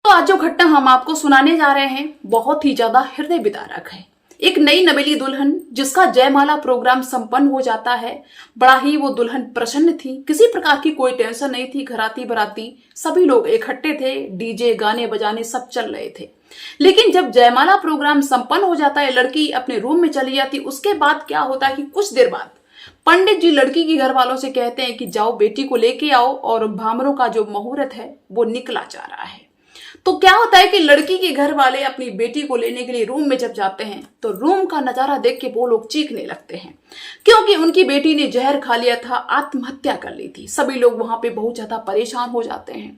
तो आज जो घटना हम आपको सुनाने जा रहे हैं बहुत ही ज्यादा हृदय विदारक है। एक नई नवेली दुल्हन जिसका जयमाला प्रोग्राम संपन्न हो जाता है। बड़ा ही वो दुल्हन प्रसन्न थी, किसी प्रकार की कोई टेंशन नहीं थी। घराती बराती सभी लोग इकट्ठे थे, डीजे गाने बजाने सब चल रहे थे। लेकिन जब जयमाला प्रोग्राम संपन्न हो जाता है, लड़की अपने रूम में चली जाती। उसके बाद क्या होता है कि कुछ देर बाद पंडित जी लड़की के घर वालों से कहते हैं कि जाओ बेटी को लेके आओ, और भामरों का जो मुहूर्त है वो निकला जा रहा है। तो क्या होता है कि लड़की के घर वाले अपनी बेटी को लेने के लिए रूम में जब जाते हैं तो रूम का नजारा देख के वो लोग चीखने लगते हैं, क्योंकि उनकी बेटी ने जहर खा लिया था, आत्महत्या कर ली थी। सभी लोग वहां पे बहुत ज्यादा परेशान हो जाते हैं,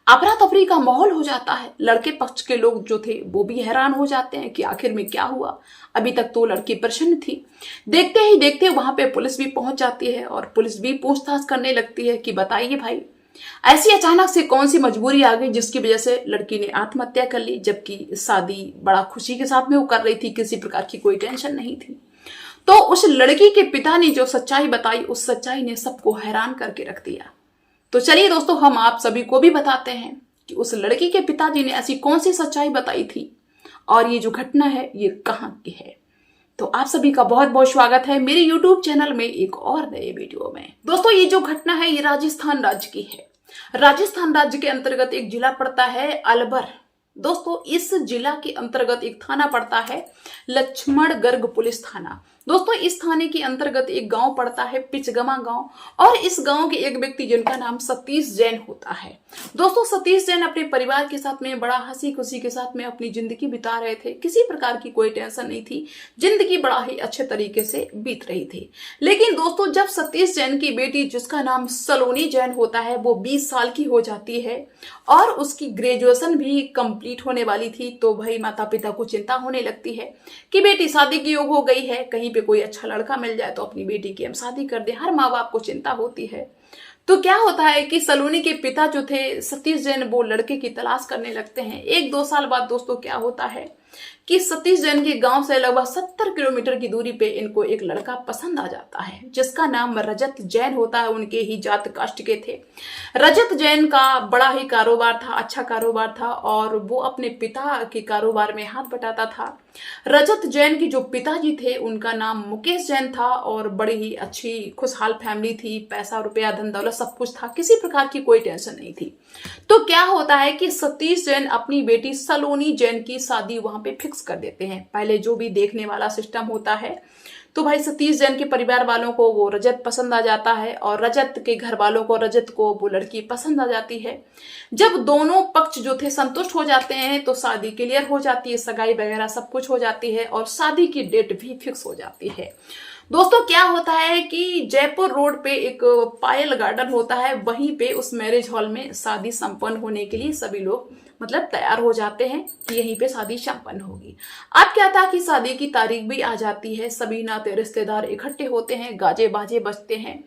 अफरा तफरी का माहौल हो जाता है। लड़के पक्ष के लोग जो थे वो भी हैरान हो जाते हैं कि आखिर में क्या हुआ। अभी तक तो लड़की प्रसन्न थी। देखते ही देखते वहां पे पुलिस भी पहुंच जाती है और पुलिस भी पूछताछ करने लगती है कि बताइए भाई, ऐसी अचानक से कौन सी मजबूरी आ गई जिसकी वजह से लड़की ने आत्महत्या कर ली, जबकि शादी बड़ा खुशी के साथ में वो कर रही थी, किसी प्रकार की कोई टेंशन नहीं थी। तो उस लड़की के पिता ने जो सच्चाई बताई, उस सच्चाई ने सबको हैरान करके रख दिया। तो चलिए दोस्तों, हम आप सभी को भी बताते हैं कि उस लड़की के पिताजी ने ऐसी कौन सी सच्चाई बताई थी और ये जो घटना है ये कहाँ की है। तो आप सभी का बहुत बहुत स्वागत है मेरे YouTube चैनल में एक और नए वीडियो में। दोस्तों, ये जो घटना है ये राजस्थान राज्य की है। राजस्थान राज्य के अंतर्गत एक जिला पड़ता है अलवर। दोस्तों, इस जिला के अंतर्गत एक थाना पड़ता है लक्ष्मणगढ़ पुलिस थाना। दोस्तों, इस थाने के अंतर्गत एक गांव पड़ता है पिचगमा गांव, और इस गांव के एक व्यक्ति जिनका नाम सतीश जैन होता है। दोस्तों, सतीश जैन अपने परिवार के साथ में बड़ा हंसी खुशी के साथ में अपनी जिंदगी बिता रहे थे। किसी प्रकार की कोई टेंशन नहीं थी, जिंदगी बड़ा ही अच्छे तरीके से बीत रही थी। लेकिन दोस्तों, जब सतीश जैन की बेटी जिसका नाम सलोनी जैन होता है वो 20 साल की हो जाती है और उसकी ग्रेजुएशन भी कंप्लीट होने वाली थी, तो भाई माता पिता को चिंता होने लगती है कि बेटी शादी की योग हो गई है, कहीं पे कोई अच्छा लड़का मिल जाए तो अपनी बेटी की हम शादी कर दे। हर माँ बाप को चिंता होती है। तो क्या होता है कि सलोनी के पिता जो थे सतीश जैन वो लड़के की तलाश करने लगते हैं। 1-2 साल बाद दोस्तों क्या होता है कि सतीश जैन के गांव से लगभग 70 किलोमीटर की दूरी पे इनको एक लड़का पसंद आ जाता है जिसका नाम रजत जैन होता है। उनके ही जात कास्ट के थे। रजत जैन का बड़ा ही कारोबार था, अच्छा कारोबार था, और वो अपने पिता के कारोबार में हाथ बटाता था। रजत जैन की जो पिताजी थे उनका नाम मुकेश जैन था, और बड़ी ही अच्छी खुशहाल फैमिली थी, पैसा रुपया धन दौलत सब कुछ था, किसी प्रकार की कोई टेंशन नहीं थी। तो क्या होता है कि सतीश जैन अपनी बेटी सलोनी जैन की शादी वहां पे फिक्स कर देते हैं। पहले जो भी देखने वाला सिस्टम होता है, तो भाई सतीश जैन के परिवार वालों को वो रजत पसंद आ जाता है और रजत के घर वालों को रजत को वो लड़की पसंद आ जाती है। जब दोनों पक्ष जो थे संतुष्ट हो जाते हैं तो शादी क्लियर हो जाती है, सगाई वगैरह सब कुछ हो जाती है और शादी की डेट भी फिक्स हो जाती है। दोस्तों, क्या होता है कि जयपुर रोड पे एक पायल गार्डन होता है, वहीं पे उस मैरिज हॉल में शादी संपन्न होने के लिए सभी लोग तैयार हो जाते हैं कि यहीं पे शादी संपन्न होगी। अब क्या था कि शादी की तारीख भी आ जाती है, सभी नाते रिश्तेदार इकट्ठे होते हैं, गाजे बाजे बजते हैं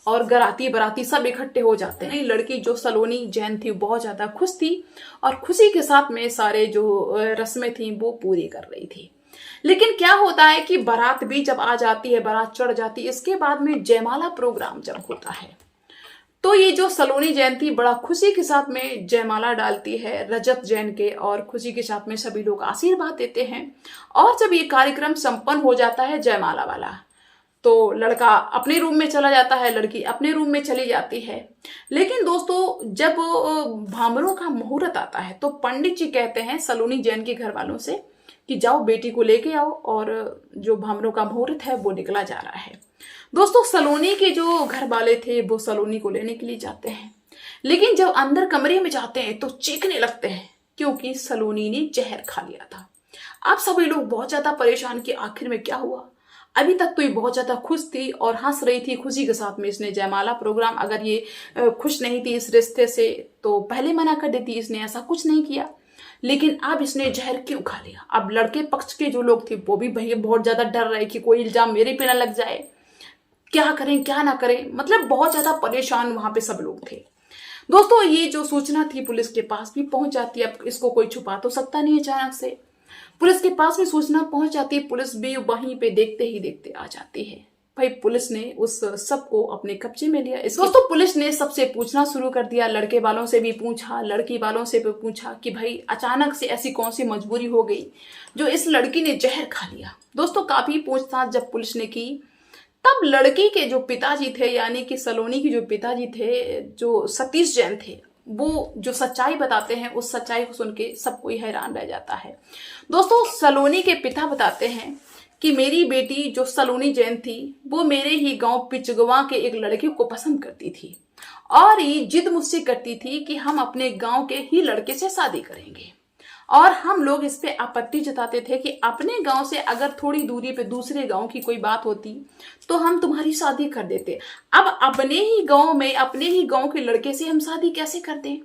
और गराती बराती सब इकट्ठे हो जाते हैं। लड़की जो सलोनी जैन थी बहुत ज्यादा खुश थी और खुशी के साथ में सारे जो रस्में थी वो पूरी कर रही थी। लेकिन क्या होता है कि बारात भी जब आ जाती है, बारात चढ़ जाती है, इसके बाद में जयमाला प्रोग्राम जब होता है तो ये जो सलोनी जैन थी बड़ा खुशी के साथ में जयमाला डालती है रजत जैन के, और खुशी के साथ में सभी लोग आशीर्वाद देते हैं। और जब ये कार्यक्रम संपन्न हो जाता है जयमाला वाला, तो लड़का अपने रूम में चला जाता है, लड़की अपने रूम में चली जाती है। लेकिन दोस्तों, जब भामरों का मुहूर्त आता है तो पंडित जी कहते हैं सलोनी जैन के घर वालों से कि जाओ बेटी को लेके आओ, और जो भामरों का मुहूर्त है वो निकला जा रहा है। दोस्तों, सलोनी के जो घर वाले थे वो सलोनी को लेने के लिए जाते हैं, लेकिन जब अंदर कमरे में जाते हैं तो चीखने लगते हैं क्योंकि सलोनी ने जहर खा लिया था। आप सभी लोग बहुत ज्यादा परेशान कि आखिर में क्या हुआ। अभी तक तो ये बहुत ज्यादा खुश थी और हंस रही थी खुशी के साथ में। इसने जयमाला प्रोग्राम, अगर ये खुश नहीं थी इस रिश्ते से तो पहले मना कर देती, इसने ऐसा कुछ नहीं किया। लेकिन अब इसने जहर क्यों खा लिया। अब लड़के पक्ष के जो लोग थे वो भी भैया बहुत ज्यादा डर रहे कि कोई इल्जाम मेरे पे ना लग जाए, क्या करें क्या ना करें, बहुत ज्यादा परेशान वहां पे सब लोग थे। दोस्तों, ये जो सूचना थी पुलिस के पास भी पहुंच जाती है। अब इसको कोई छुपा तो सकता नहीं अचानक से। पुलिस के पास भी सूचना पहुंच जाती है, पुलिस भी वहीं पे देखते ही देखते आ जाती है। भाई पुलिस ने उस सब को अपने कब्जे में लिया। दोस्तों पुलिस ने सबसे पूछना शुरू कर दिया, लड़के वालों से भी पूछा, लड़की वालों से भी पूछा कि भाई अचानक से ऐसी कौन सी मजबूरी हो गई जो इस लड़की ने जहर खा लिया। दोस्तों काफी पूछताछ जब पुलिस ने की तब लड़की के जो पिताजी थे, यानी कि सलोनी के जो पिताजी थे, जो सतीश जैन थे, वो जो सच्चाई बताते हैं उस सच्चाई को सुन के सब कोई हैरान रह जाता है। दोस्तों सलोनी के पिता बताते हैं कि मेरी बेटी जो सलोनी जैन थी वो मेरे ही गांव पिचगवा के एक लड़के को पसंद करती थी और ये जिद मुझसे करती थी कि हम अपने गांव के ही लड़के से शादी करेंगे। और हम लोग इस पे आपत्ति जताते थे कि अपने गांव से अगर थोड़ी दूरी पे दूसरे गांव की कोई बात होती तो हम तुम्हारी शादी कर देते। अब अपने ही गांव में अपने ही गांव के लड़के से हम शादी कैसे कर दें?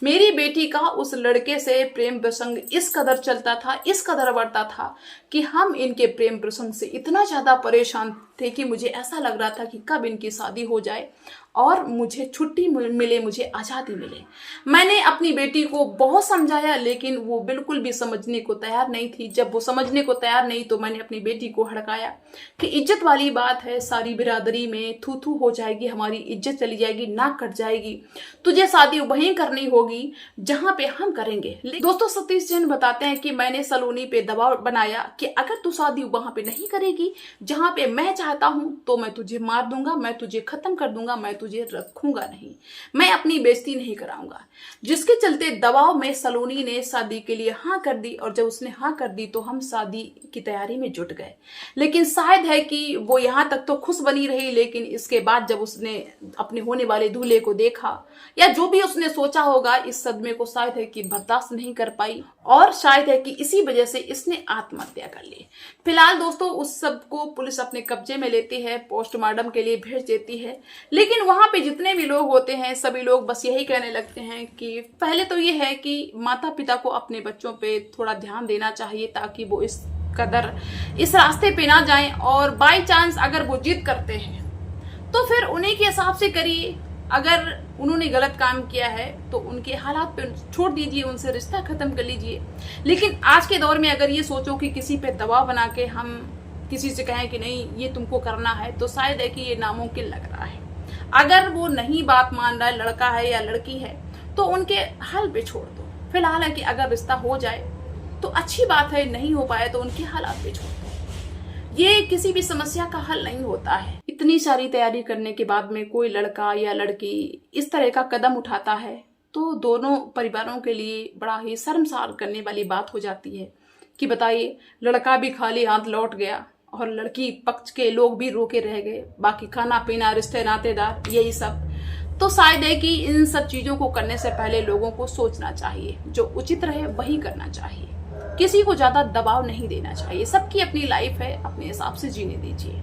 मेरी बेटी का उस लड़के से प्रेम प्रसंग इस कदर चलता था, इस कदर बढ़ता था कि हम इनके प्रेम प्रसंग से इतना ज्यादा परेशान थे कि मुझे ऐसा लग रहा था कि कब इनकी शादी हो जाए और मुझे छुट्टी मिले, मुझे आज़ादी मिले। मैंने अपनी बेटी को बहुत समझाया लेकिन वो बिल्कुल भी समझने को तैयार नहीं थी। जब वो समझने को तैयार नहीं तो मैंने अपनी बेटी को हड़काया कि इज्जत वाली बात है, सारी बिरादरी में थू थू हो जाएगी, हमारी इज्जत चली जाएगी, नाक कट जाएगी, तुझे शादी वहीं करनी होगी जहां पे हम करेंगे। दोस्तों सतीश जैन बताते हैं कि मैंने सलोनी पे दबाव बनाया कि अगर तू शादी वहां पे नहीं करेगी जहां पे मैं चाहता हूं तो मैं तुझे मार दूंगा, मैं तुझे खत्म कर दूंगा, मैं तुझे रखूंगा नहीं, मैं अपनी बेइज्जती नहीं कराऊंगा। जिसके चलते दबाव में सलोनी ने शादी के लिए हाँ कर दी और जब उसने हाँ कर दी तो हम शादी की तैयारी में जुट गए। लेकिन शायद है कि वो यहाँ तक तो खुश बनी रही, लेकिन इसके बाद जब उसने अपने होने वाले दूल्हे को देखा या जो भी उसने सोचा होगा, इस सदमे को शायद है कि बर्दाश्त नहीं कर पाई और शायद है कि इसी वजह से इसने आत्महत्या कर ली। फिलहाल दोस्तों उस सब को पुलिस अपने कब्जे में लेती है, पोस्टमार्टम के लिए भेज देती है। लेकिन वहां पे जितने भी लोग होते हैं सभी लोग बस यही कहने लगते हैं कि पहले तो ये है कि माता पिता को अपने बच्चों पे थोड़ा ध्यान देना चाहिए ताकि वो इस कदर इस रास्ते पे ना जाएं, और बाय चांस अगर वो जिद करते हैं तो फिर उन्हीं के हिसाब से करिए। अगर उन्होंने गलत काम किया है तो उनके हालात पे छोड़ दीजिए, उनसे रिश्ता खत्म कर लीजिए। लेकिन आज के दौर में अगर ये सोचो कि किसी पे दबाव बना के हम किसी से कहें कि नहीं ये तुमको करना है तो शायद है कि ये नामुमकिन लग रहा है। अगर वो नहीं बात मान रहा है, लड़का है या लड़की है, तो उनके हल पे छोड़ दो। फिलहाल है कि अगर रिश्ता हो जाए तो अच्छी बात है, नहीं हो पाए तो उनके हालात पे छोड़ दो। ये किसी भी समस्या का हल नहीं होता है। इतनी सारी तैयारी करने के बाद में कोई लड़का या लड़की इस तरह का कदम उठाता है तो दोनों परिवारों के लिए बड़ा ही शर्मसार करने वाली बात हो जाती है कि बताइए, लड़का भी खाली हाथ लौट गया और लड़की पक्ष के लोग भी रोके रह गए, बाकी खाना पीना, रिश्ते नातेदार, यही सब। तो शायद है कि इन सब चीजों को करने से पहले लोगों को सोचना चाहिए, जो उचित रहे वही करना चाहिए। किसी को ज्यादा दबाव नहीं देना चाहिए, सबकी अपनी लाइफ है, अपने हिसाब से जीने दीजिए।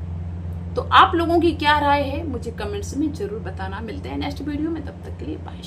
तो आप लोगों की क्या राय है मुझे कमेंट्स में जरूर बताना। मिलते हैं नेक्स्ट वीडियो में, तब तक के लिए बाय।